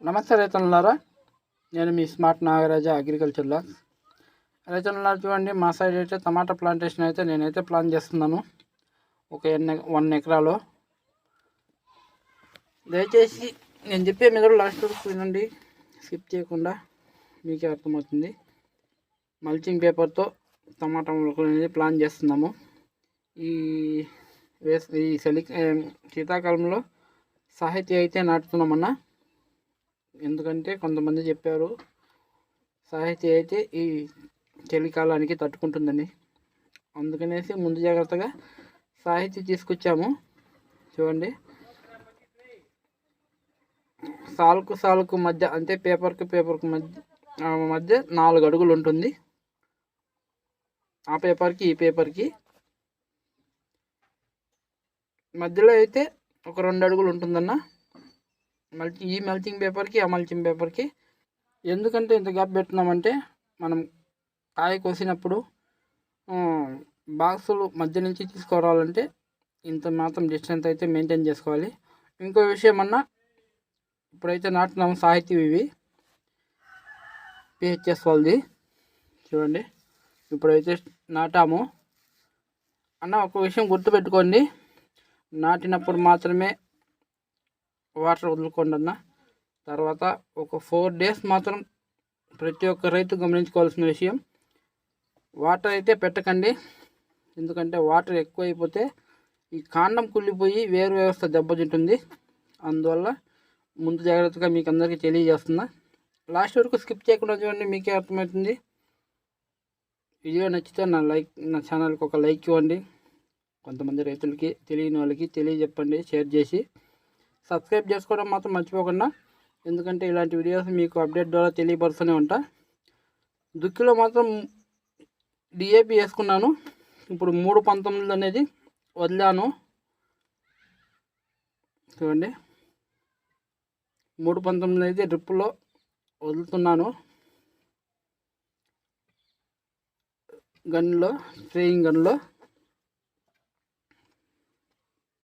నమస్తే రైతన్నలారా, నేను మీ స్మార్ట్ నాగరాజ అగ్రికల్చర్లో. రైతన్నలారా చూడండి, మా సైడ్ అయితే టమాటా ప్లాంటేషన్ అయితే నేనైతే ప్లాన్ చేస్తున్నాను. ఒక 1 ఎకరాలో. దయచేసి నేను చెప్పే మీద లాస్ట్ వరకు వినండి, స్కిప్ చేయకుండా, మీకే అర్థమవుతుంది. మల్చింగ్ పేపర్తో టమాటా మొక్కలు అనేది ప్లాన్ చేస్తున్నాము. ఈ శీతాకాలంలో సాహిత్య అయితే నాటుతున్నామన్నా. ఎందుకంటే కొంతమంది చెప్పారు సాహిత్య అయితే ఈ చలికాలానికి తట్టుకుంటుందని, అందుకనేసి ముందు జాగ్రత్తగా సాహిత్య తీసుకొచ్చాము. చూడండి, సాలుకు మధ్య, అంటే పేపర్కి మధ్య 4 అడుగులు ఉంటుంది. ఆ పేపర్కి ఈ పేపర్కి మధ్యలో అయితే ఒక 2 అడుగులు ఉంటుందన్న. ఈ మల్చింగ్ పేపర్కి ఆ మల్చింగ్ పేపర్కి ఎందుకంటే ఇంత గ్యాప్ పెట్టున్నామంటే, మనం కాయ కోసినప్పుడు బాక్సులు మధ్య నుంచి తీసుకురావాలంటే ఇంత మాత్రం డిస్టెన్స్ అయితే మెయింటైన్ చేసుకోవాలి. ఇంకో విషయం అన్నా, ఇప్పుడైతే నాటున్నాము సాహిత్యం, ఇవి పిహెచ్ఎస్ వాళ్ళది. చూడండి, ఇప్పుడైతే నాటాము అన్న. ఒక విషయం గుర్తుపెట్టుకోండి, నాటినప్పుడు మాత్రమే వాటర్ వదులుకోండి అన్న. తర్వాత ఒక 4 డేస్ మాత్రం ప్రతి ఒక్క రైతు గమనించుకోవాల్సిన విషయం, వాటర్ అయితే పెట్టకండి. ఎందుకంటే వాటర్ ఎక్కువైపోతే ఈ కాండం కుళ్ళిపోయి వేరు వ్యవస్థ దెబ్బతింటుంది. అందువల్ల ముందు జాగ్రత్తగా మీకు అందరికీ తెలియజేస్తున్నా. లాస్ట్ వరకు స్కిప్ చేయకుండా చూడండి, మీకే అర్థమవుతుంది. వీడియో నచ్చితే నా ఛానల్కి ఒక లైక్ ఇవ్వండి. కొంతమంది రైతులకి, తెలియని వాళ్ళకి తెలియజెప్పండి, షేర్ చేసి. సబ్స్క్రైబ్ చేసుకోవడం మాత్రం మర్చిపోకుండా, ఎందుకంటే ఇలాంటి వీడియోస్ మీకు అప్డేట్ ద్వారా తెలియపరుస్తూనే ఉంటా. దుక్కిలో మాత్రం డిఏపి వేసుకున్నాను. ఇప్పుడు 3.19 అనేది వదిలాను. చూడండి, 3.19 అయితే డ్రిప్పులో వదులుతున్నాను. గన్లో, స్ప్రేయింగ్ గన్లో